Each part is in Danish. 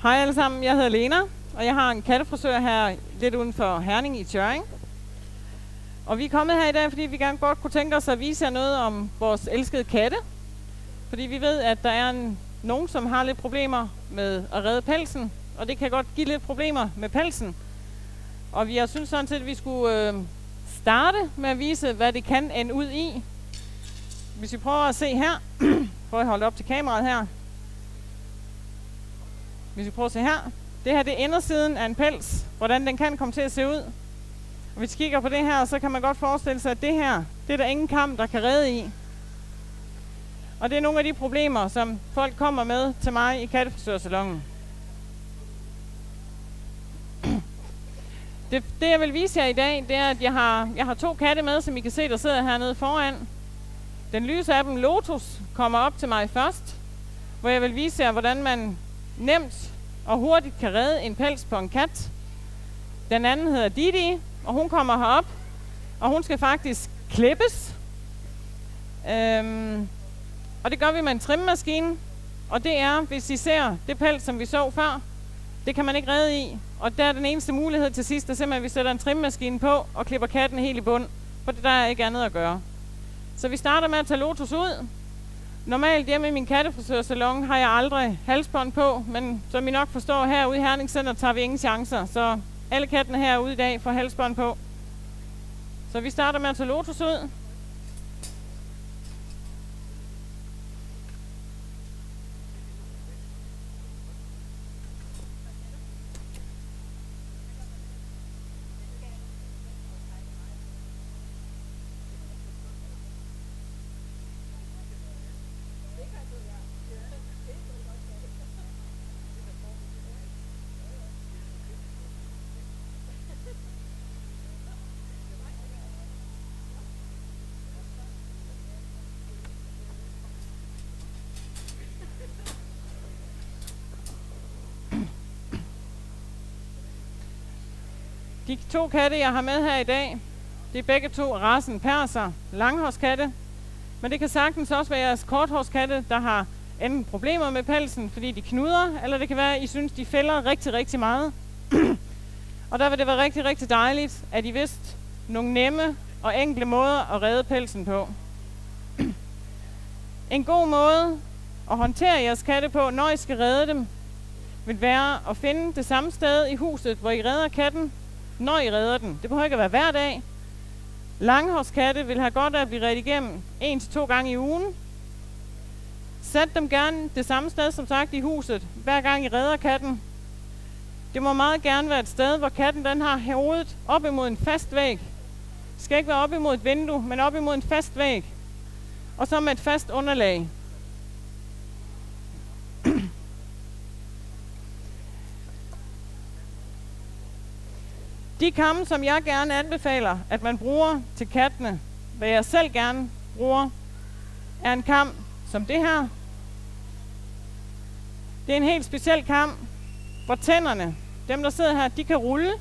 Hej alle sammen, jeg hedder Lena, og jeg har en kattefrisør her lidt uden for Herning i Tjørring. Og vi er kommet her i dag, fordi vi gerne godt kunne tænke os at vise jer noget om vores elskede katte. Fordi vi ved, at der er nogen, som har lidt problemer med at redde pelsen, og det kan godt give lidt problemer med pelsen. Og vi har syntes sådan set, at vi skulle starte med at vise, hvad det kan ende ud i. Hvis vi prøver at se her, prøv at holde op til kameraet her. Hvis vi prøver at se her, det her det er indersiden af en pels, hvordan den kan komme til at se ud. Og hvis vi kigger på det her, så kan man godt forestille sig, at det her, det er der ingen kam, der kan redde i. Og det er nogle af de problemer, som folk kommer med til mig i kattefrisørsalongen. Det jeg vil vise jer i dag, det er, at jeg har 2 katte med, som I kan se, der sidder hernede foran. Den lyse af dem, Lotus, kommer op til mig først, hvor jeg vil vise jer, hvordan man nemt og hurtigt kan redde en pels på en kat. Den anden hedder Didi, og hun kommer herop, og hun skal faktisk klippes. Og det gør vi med en trimmaskine, og det er, hvis I ser det pels, som vi så før, det kan man ikke redde i. Og der er den eneste mulighed til sidst, at simpelthen vi sætter en trimmaskine på og klipper katten helt i bund, for der er ikke andet at gøre. Så vi starter med at tage Lotus ud. Normalt hjemme i min kattefrisørsalon har jeg aldrig halsbånd på, men som I nok forstår, herude i Herning Center tager vi ingen chancer, så alle kattene herude i dag får halsbånd på. Så vi starter med at tage Lotus ud. De 2 katte, jeg har med her i dag, det er begge 2 racen perser, langhårskatte. Men det kan sagtens også være jeres korthårskatte, der har enten problemer med pelsen, fordi de knuder, eller det kan være, at I synes, de fælder rigtig, rigtig meget. Og der vil det være rigtig, rigtig dejligt, at I vidste nogle nemme og enkle måder at redde pelsen på. En god måde at håndtere jeres katte på, når I skal redde dem, vil være at finde det samme sted i huset, hvor I redder katten, når I redder den. Det behøver ikke at være hver dag. Langhårskatte vil have godt af at blive reddet igennem 1 til 2 gange i ugen. Sæt dem gerne det samme sted, som sagt, i huset, hver gang I redder katten. Det må meget gerne være et sted, hvor katten den har hovedet op imod en fast væg. Det skal ikke være op imod et vindue, men op imod en fast væg. Og så med et fast underlag. De kamme, som jeg gerne anbefaler, at man bruger til kattene, hvad jeg selv gerne bruger, er en kam som det her. Det er en helt speciel kam, hvor tænderne, dem der sidder her, de kan rulle.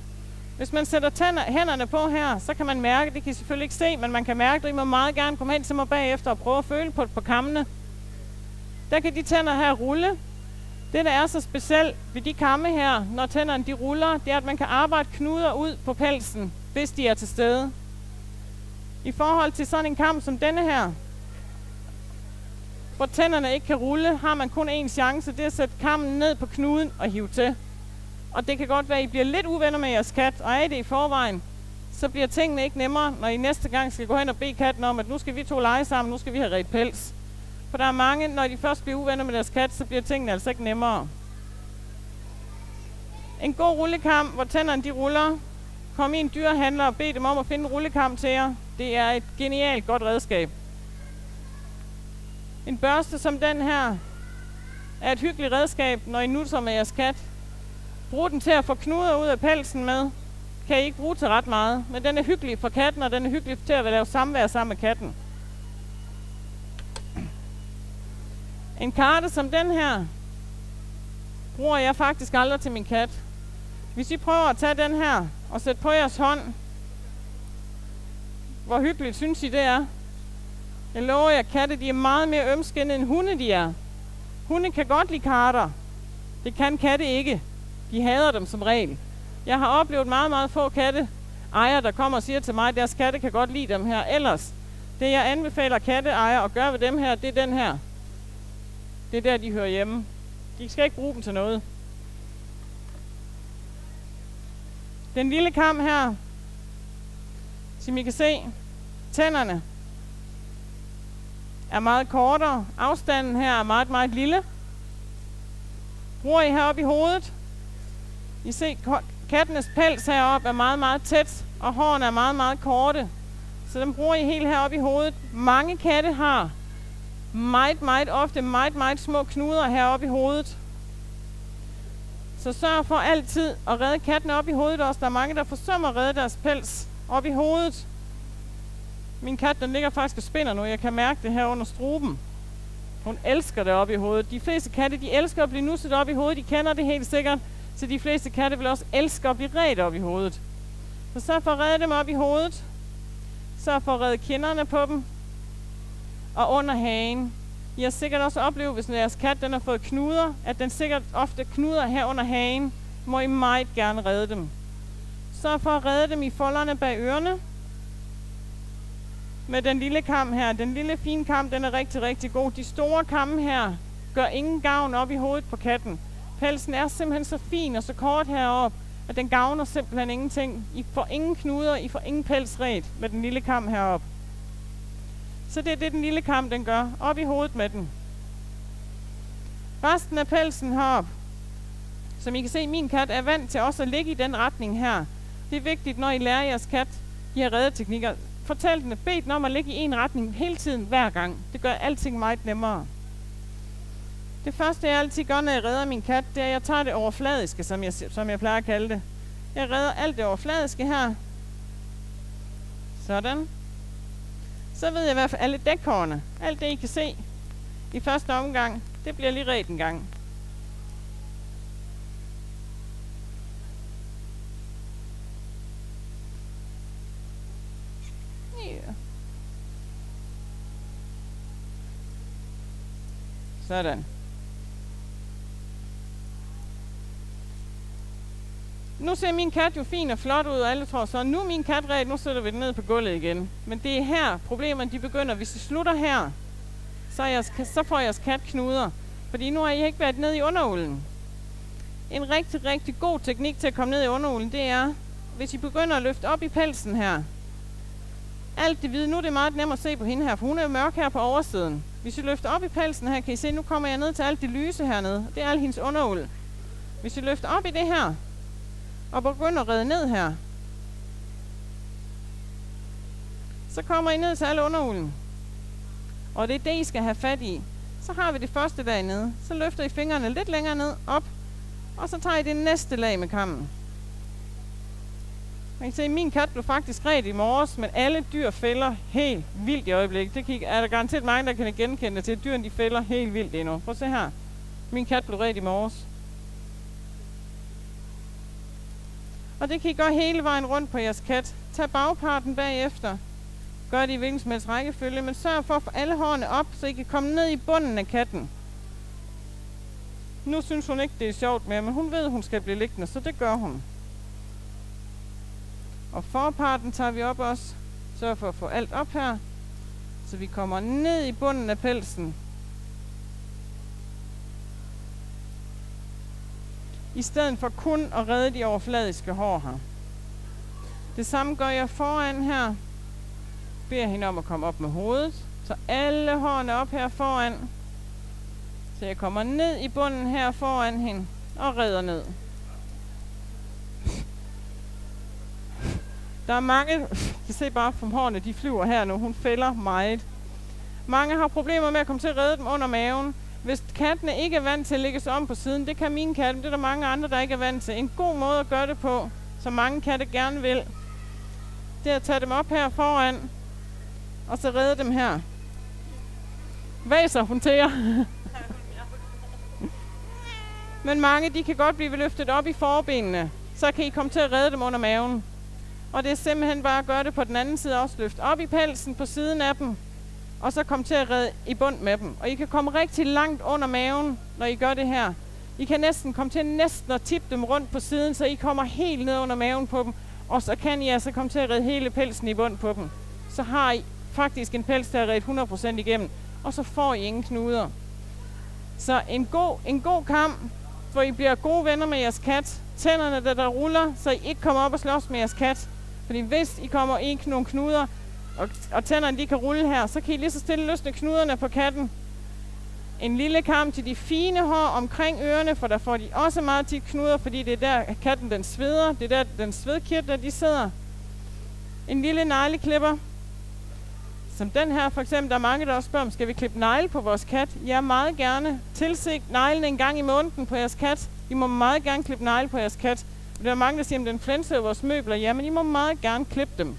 Hvis man sætter hænderne på her, så kan man mærke, det kan I selvfølgelig ikke se, men man kan mærke det. I må meget gerne komme hen til mig bagefter og prøve at føle på kammene. Der kan de tænder her rulle. Det, der er så specielt ved de kamme her, når tænderne de ruller, det er, at man kan arbejde knuder ud på pelsen, hvis de er til stede. I forhold til sådan en kam som denne her, hvor tænderne ikke kan rulle, har man kun én chance, det er at sætte kammen ned på knuden og hive til. Og det kan godt være, at I bliver lidt uvenner med jeres kat, og er det i forvejen, så bliver tingene ikke nemmere, når I næste gang skal gå hen og bede katten om, at nu skal vi 2 lege sammen, nu skal vi have redt pels. For der er mange, når de først bliver uvenner med deres kat, så bliver tingene altså ikke nemmere. En god rullekam, hvor tænderne de ruller. Kom i en dyrehandler og bed dem om at finde en rullekam til jer. Det er et genialt godt redskab. En børste som den her er et hyggeligt redskab, når I nusser med jeres kat. Brug den til at få knuder ud af pelsen med. Kan I ikke bruge til ret meget, men den er hyggelig for katten, og den er hyggelig til at lave samvær sammen med katten. En karte som den her bruger jeg faktisk aldrig til min kat. Hvis I prøver at tage den her og sætte på jeres hånd, hvor hyggeligt synes I det er? Jeg lover jer, katte de er meget mere ømskinnede end hunde de er. Hunde kan godt lide karter. Det kan katte ikke. De hader dem som regel. Jeg har oplevet meget, meget få katteejere, der kommer og siger til mig, at deres katte kan godt lide dem her. Ellers, det jeg anbefaler katteejere at gøre ved dem her, det er den her. Det er der, de hører hjemme. De skal ikke bruge dem til noget. Den lille kam her, som I kan se, tænderne er meget kortere. Afstanden her er meget, meget lille. Bruger I heroppe i hovedet. I ser, kattenes pels heroppe er meget, meget tæt, og hårene er meget, meget korte. Så den bruger I helt heroppe i hovedet. Mange katte har meget, meget ofte meget, meget små knuder heroppe i hovedet. Så sørg for altid at redde kattene op i hovedet også. Der er mange, der forsømmer at redde deres pels op i hovedet. Min kat, den ligger faktisk og spinder nu. Jeg kan mærke det her under struben. Hun elsker det op i hovedet. De fleste katte, de elsker at blive nusset op i hovedet. De kender det helt sikkert. Så de fleste katte vil også elske at blive redt op i hovedet. Så sørg for at redde dem op i hovedet. Sørg for at redde kinderne på dem. Og under hagen. I har sikkert også oplevet, hvis jeres kat den har fået knuder, at den sikkert ofte knuder her under hagen. Må I meget gerne redde dem. Sørg for at redde dem i folderne bag ørerne. Med den lille kam her. Den lille fine kam, den er rigtig, rigtig god. De store kamme her gør ingen gavn op i hovedet på katten. Pelsen er simpelthen så fin og så kort heroppe, at den gavner simpelthen ingenting. I får ingen knuder, I får ingen pelsret med den lille kam heroppe. Så det er det, den lille kam den gør. Op i hovedet med den. Resten af pelsen heroppe. Som I kan se, min kat er vant til også at ligge i den retning her. Det er vigtigt, når I lærer jeres kat de her reddeteknikker. Fortæl den, bed den om at ligge i en retning hele tiden, hver gang. Det gør alting meget nemmere. Det første, jeg altid gør, når jeg redder min kat, det er, at jeg tager det overfladiske, som jeg plejer at kalde det. Jeg redder alt det overfladiske her. Sådan. Så ved jeg i hvert fald alle dækhårene. Alt det, I kan se i første omgang, det bliver lige redt en gang. Sådan. Nu ser min kat jo fin og flot ud, og alle tror så, nu er min kat ret, nu sætter vi den ned på gulvet igen. Men det er her, problemerne de begynder. Hvis I slutter her, så får jeres kat knuder. Fordi nu har I ikke været nede i underulen. En rigtig, rigtig god teknik til at komme ned i underulen, det er, hvis I begynder at løfte op i pelsen her. Alt det hvide, nu er det meget nemt at se på hende her, for hun er jo mørk her på oversiden. Hvis I løfter op i pelsen her, kan I se, nu kommer jeg ned til alt det lyse hernede. Det er al hendes underuld. Hvis I løfter op i det her, og begynder at redde ned her, så kommer I ned til al underulden. Og det er det, I skal have fat i. Så har vi det første lag nede. Så løfter I fingrene lidt længere ned, op, og så tager I det næste lag med kammen. Man kan se, at min kat blev faktisk redt i morges, men alle dyr fælder helt vildt i øjeblikket. Det er der garanteret mange, der kan genkende til, at dyrene de fælder helt vildt endnu. Prøv at se her. Min kat blev redt i morges. Og det kan I gøre hele vejen rundt på jeres kat. Tag bagparten bagefter. Gør det i hvilken som helst rækkefølge, men sørg for at få alle hårene op, så I kan komme ned i bunden af katten. Nu synes hun ikke, det er sjovt mere, men hun ved, at hun skal blive liggende, så det gør hun. Og forparten tager vi op også. Sørg for at få alt op her, så vi kommer ned i bunden af pelsen. I stedet for kun at redde de overfladiske hår her. Det samme gør jeg foran her. Beder hende om at komme op med hovedet. Så alle hårene op her foran. Så jeg kommer ned i bunden her foran hende og redder ned. Der er mange, I ser bare from hårene, de flyver her nu. Hun fælder meget. Mange har problemer med at komme til at redde dem under maven. Hvis kattene ikke er vant til at lægge sig om på siden, det kan mine katte, det er der mange andre, der ikke er vant til. En god måde at gøre det på, som mange katte gerne vil, det er at tage dem op her foran, og så redde dem her. Væser hun til jer? Men mange, de kan godt blive løftet op i forbenene, så kan I komme til at redde dem under maven. Og det er simpelthen bare at gøre det på den anden side også. Løft op i pelsen på siden af dem, og så komme til at redde i bund med dem. Og I kan komme rigtig langt under maven, når I gør det her. I kan næsten komme til at tippe dem rundt på siden, så I kommer helt ned under maven på dem. Og så kan I altså komme til at redde hele pelsen i bund på dem. Så har I faktisk en pels, der er reddet 100% igennem. Og så får I ingen knuder. Så en god kamp, hvor I bliver gode venner med jeres kat. Tænderne, der ruller, så I ikke kommer op og slås med jeres kat. Fordi hvis I kommer i nogle knuder, og tænderne de kan rulle her, så kan I lige så stille løsne knuderne på katten. En lille kamp til de fine hår omkring ørerne, for der får de også meget tit knuder, fordi det er der katten den sveder. Det er der den svedkirtler de sidder. En lille negleklipper. Som den her for eksempel, der er mange, der også spørger, om skal vi klippe negle på vores kat? Ja, meget gerne. Tilsigt neglene en gang i måneden på jeres kat. I må meget gerne klippe negle på jeres kat. Der er mange, der siger, at den flænser vores møbler. Ja, men I må meget gerne klippe dem.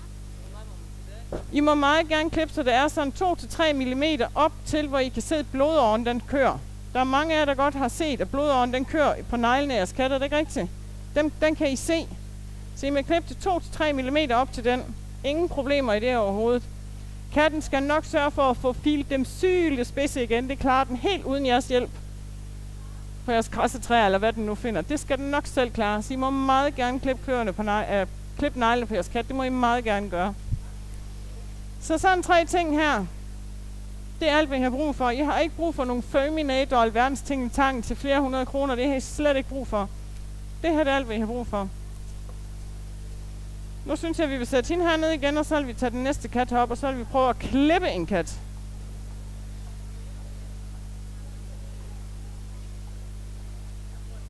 I må meget gerne klippe, så der er sådan 2-3 mm op til, hvor I kan se, at blodåren den kører. Der er mange af jer, der godt har set, at blodåren den kører på neglene af jeres kat. Er det ikke rigtigt? Den kan I se. Så I må klippe til 2-3 mm op til den. Ingen problemer i det overhovedet. Katten skal nok sørge for at få filet dem sygt spidse igen. Det klarer den helt uden jeres hjælp. På jeres græssetræer, eller hvad den nu finder. Det skal den nok selv klare. Så I må meget gerne klippe neglene på jeres kat. Det må I meget gerne gøre. Så sådan 3 ting her. Det er alt, hvad I har brug for. I har ikke brug for nogle Furminator og alverdens ting i tanken til flere 100 kroner. Det har I slet ikke brug for. Det her det er alt, hvad I har brug for. Nu synes jeg, at vi vil sætte hende hernede igen, og så vil vi tage den næste kat op, og så vil vi prøve at klippe en kat.